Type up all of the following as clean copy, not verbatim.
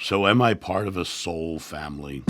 So am I part of a soul family?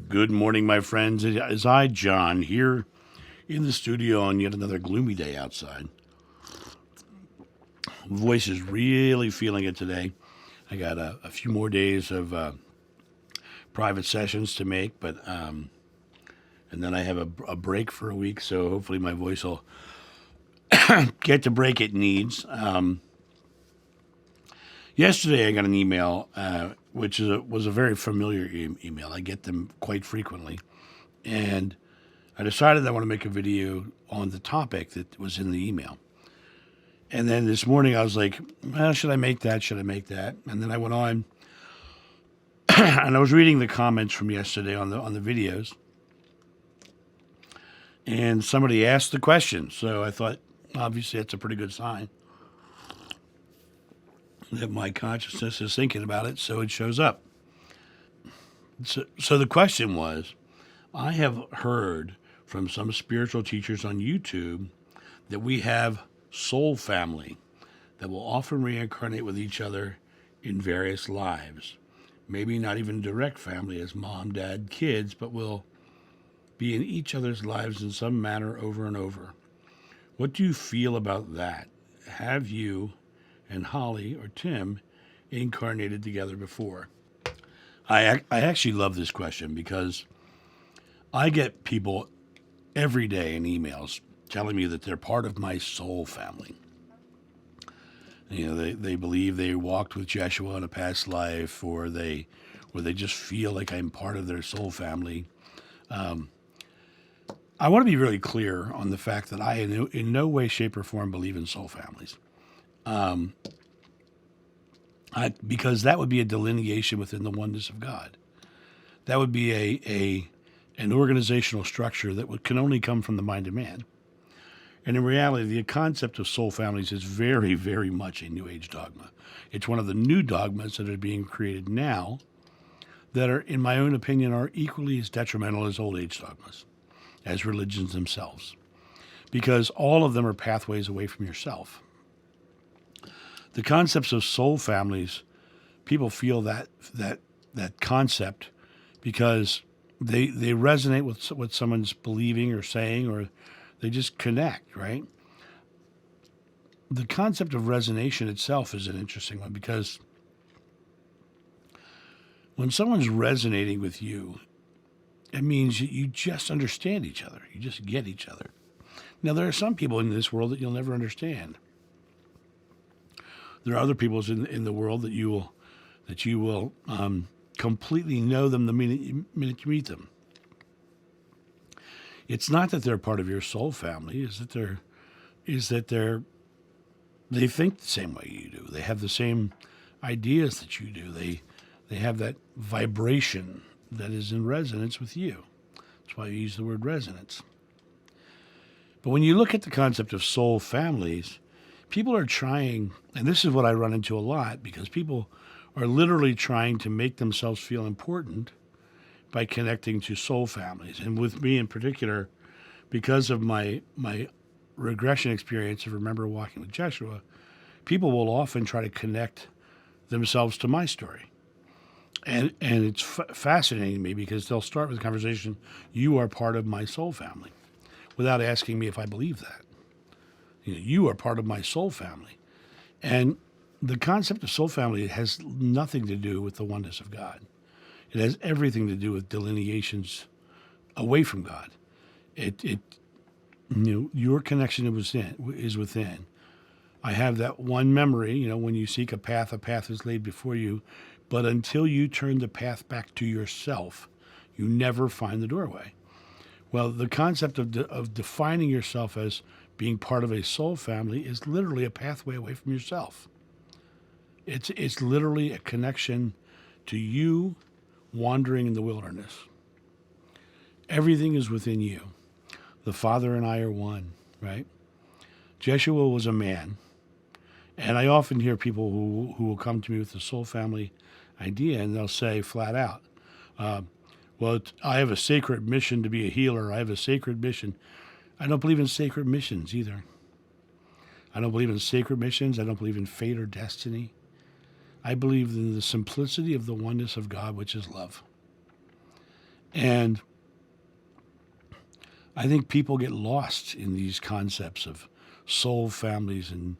Good morning, my friends. It is I, John, here in the studio on yet another gloomy day outside. Voice is really feeling it today. I got a few more days of private sessions to make, but and then I have a break for a week, so hopefully my voice will get the break it needs. Yesterday, I got an email, which was a very familiar email. I get them quite frequently. And I decided I want to make a video on the topic that was in the email. And then this morning, I was like, well, should I make that? Should I make that? And then I went on, and I was reading the comments from yesterday on the videos. And somebody asked the question. So I thought, obviously, that's a pretty good sign that my consciousness is thinking about it, so it shows up. So the question was, I have heard from some spiritual teachers on YouTube that we have soul family that will often reincarnate with each other in various lives. Maybe not even direct family as mom, dad, kids, but will be in each other's lives in some manner over and over. What do you feel about that? Have you and Holly or Tim incarnated together before? I actually love this question because I get people every day in emails telling me that they're part of my soul family. You know, they believe they walked with Jeshua in a past life, or they just feel like I'm part of their soul family. I want to be really clear on the fact that I in no way, shape, or form believe in soul families. Because that would be a delineation within the oneness of God. That would be an organizational structure that can only come from the mind of man. And in reality, the concept of soul families is very, very much a New Age dogma. It's one of the new dogmas that are being created now that are, in my own opinion, are equally as detrimental as old age dogmas, as religions themselves, because all of them are pathways away from yourself. The concepts of soul families, people feel that concept because they resonate with what someone's believing or saying, or they just connect, right? The concept of resonation itself is an interesting one because when someone's resonating with you, it means you just understand each other. You just get each other. Now, there are some people in this world that you'll never understand. There are other people in the world that you will completely know them the minute you meet them. It's not that they're part of your soul family. They think the same way you do. They have the same ideas that you do. They have that vibration that is in resonance with you. That's why I use the word resonance. But when you look at the concept of soul families, people are trying, and this is what I run into a lot, because people are literally trying to make themselves feel important by connecting to soul families. And with me in particular, because of my regression experience of remember walking with Jeshua, people will often try to connect themselves to my story. And it's fascinating to me because they'll start with the conversation, you are part of my soul family, without asking me if I believe that. You are part of my soul family. And the concept of soul family has nothing to do with the oneness of God. It has everything to do with delineations away from God. Your connection is within. I have that one memory, when you seek a path is laid before you. But until you turn the path back to yourself, you never find the doorway. Well, the concept of defining yourself as being part of a soul family is literally a pathway away from yourself. It's literally a connection to you wandering in the wilderness. Everything is within you. The Father and I are one, right? Jeshua was a man. And I often hear people who will come to me with the soul family idea, and they'll say flat out, I have a sacred mission to be a healer. I have a sacred mission. I don't believe in sacred missions either. I don't believe in sacred missions. I don't believe in fate or destiny. I believe in the simplicity of the oneness of God, which is love. And I think people get lost in these concepts of soul families. And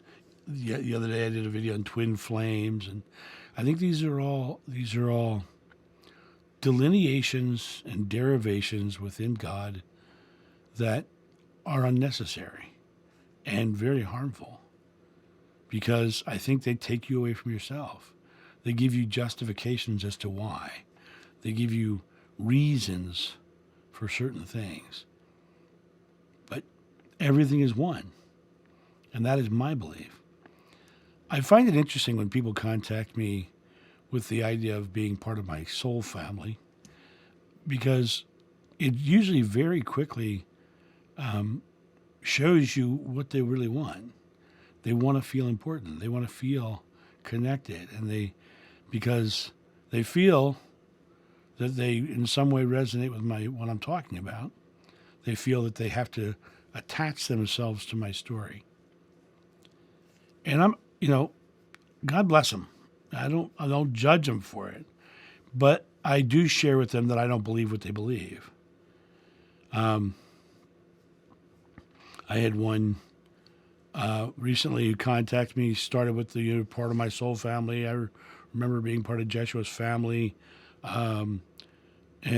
the other day I did a video on twin flames, and I think these are all delineations and derivations within God that are unnecessary and very harmful, because I think they take you away from yourself. They give you justifications as to why. They give you reasons for certain things. But everything is one, and that is my belief. I find it interesting when people contact me with the idea of being part of my soul family, because it usually very quickly shows you what they really want. They want to feel important. They want to feel connected, and because they feel that they in some way resonate with what I'm talking about. They feel that they have to attach themselves to my story. And God bless them. I don't judge them for it, but I do share with them that I don't believe what they believe. I had one recently who contacted me, started with the part of my soul family. I remember being part of Jeshua's family, and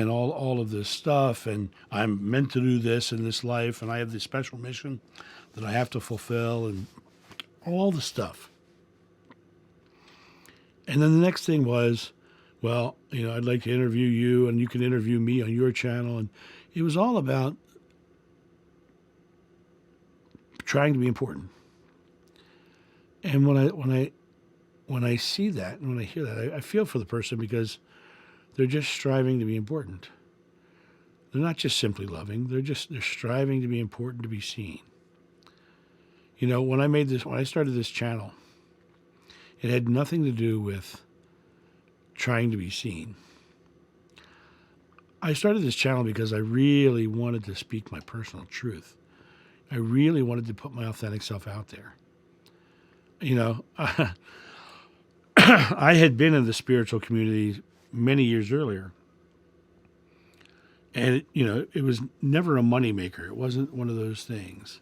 all of this stuff, and I'm meant to do this in this life, and I have this special mission that I have to fulfill, and all the stuff. And then the next thing was, well, I'd like to interview you, and you can interview me on your channel, and it was all about trying to be important. And when I see that and when I hear that, I feel for the person, because they're just striving to be important. They're not just simply loving. They're striving to be important, to be seen. When I started this channel, it had nothing to do with trying to be seen. I started this channel because I really wanted to speak my personal truth. I really wanted to put my authentic self out there. I had been in the spiritual community many years earlier, and it was never a moneymaker. It wasn't one of those things.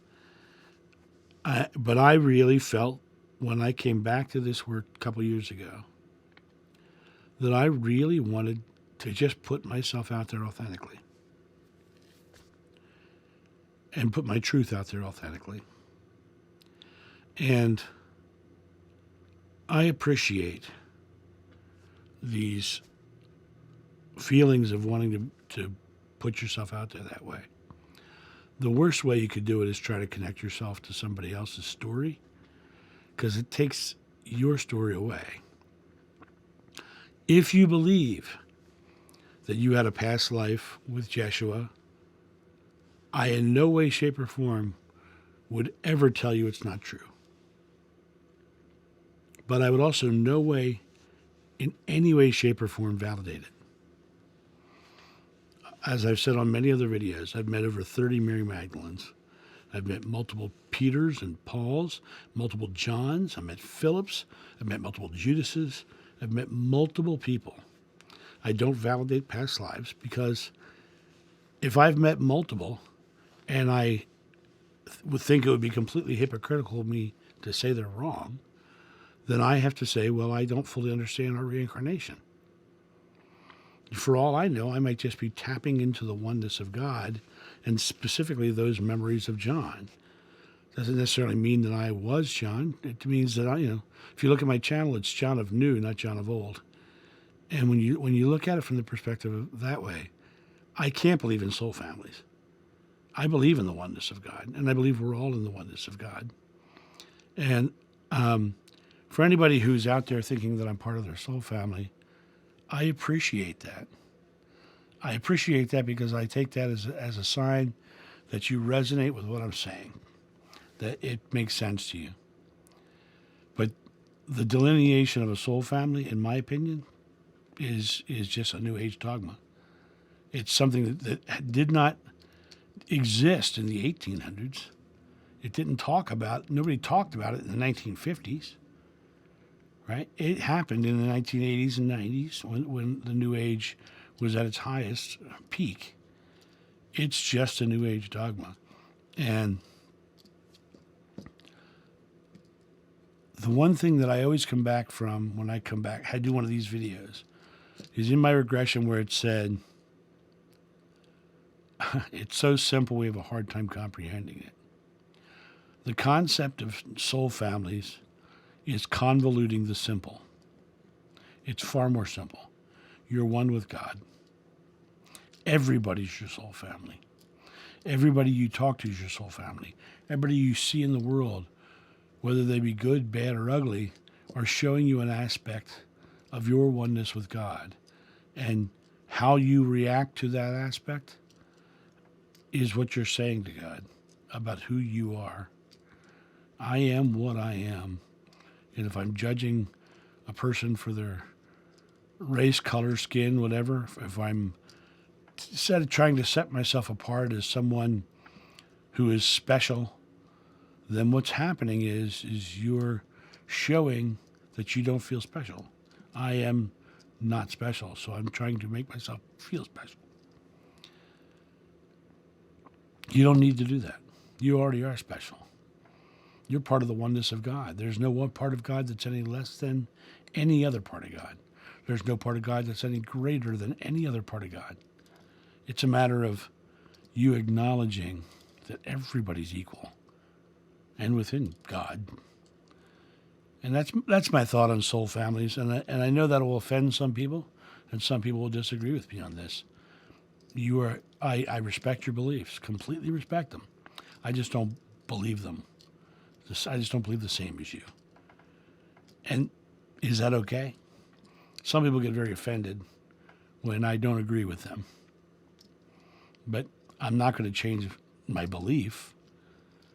But I really felt when I came back to this work a couple years ago that I really wanted to just put myself out there authentically and put my truth out there authentically. And I appreciate these feelings of wanting to put yourself out there that way. The worst way you could do it is try to connect yourself to somebody else's story, because it takes your story away. If you believe that you had a past life with Jeshua, I in no way, shape, or form would ever tell you it's not true. But I would also in any way, shape, or form validate it. As I've said on many other videos, I've met over 30 Mary Magdalens. I've met multiple Peters and Pauls, multiple Johns. I've met Philips. I've met multiple Judases. I've met multiple people. I don't validate past lives, because if I've met multiple and I would think it would be completely hypocritical of me to say they're wrong, then I have to say, well, I don't fully understand our reincarnation. For all I know, I might just be tapping into the oneness of God, and specifically those memories of John. Doesn't necessarily mean that I was John. It means that if you look at my channel, it's John of new, not John of old. And when you look at it from the perspective of that way, I can't believe in soul families. I believe in the oneness of God, and I believe we're all in the oneness of God. And for anybody who's out there thinking that I'm part of their soul family, I appreciate that. I appreciate that, because I take that as a sign that you resonate with what I'm saying, that it makes sense to you. But the delineation of a soul family, in my opinion, is just a New Age dogma. It's something that did not exist in the 1800s. It didn't talk about, nobody talked about it in the 1950s, right? It happened in the 1980s and 90s when the New Age was at its highest peak. It's just a New Age dogma. And the one thing that I always come back from when I come back, I do one of these videos, is in my regression where it said, it's so simple we have a hard time comprehending it. The concept of soul families is convoluting the simple. It's far more simple. You're one with God. Everybody's your soul family. Everybody you talk to is your soul family. Everybody you see in the world, whether they be good, bad, or ugly, are showing you an aspect of your oneness with God. And how you react to that aspect is what you're saying to God about who you are. I am what I am. And if I'm judging a person for their race, color, skin, whatever, if I'm instead of trying to set myself apart as someone who is special, then what's happening is you're showing that you don't feel special. I am not special, so I'm trying to make myself feel special. You don't need to do that. You already are special. You're part of the oneness of God. There's no one part of God that's any less than any other part of God. There's no part of God that's any greater than any other part of God. It's a matter of you acknowledging that everybody's equal and within God. And that's my thought on soul families. And I know that will offend some people, and some people will disagree with me on this. I respect your beliefs, completely respect them. I just don't believe them. I just don't believe the same as you. And is that okay? Some people get very offended when I don't agree with them. But I'm not going to change my belief,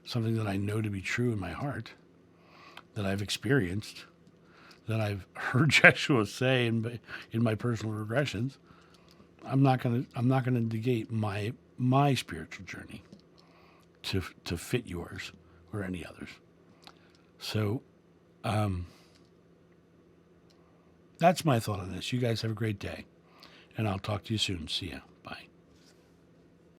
something that I know to be true in my heart, that I've experienced, that I've heard Joshua say in my personal regressions. I'm not going to negate my spiritual journey to fit yours or any others. So that's my thought on this. You guys have a great day, and I'll talk to you soon. See ya.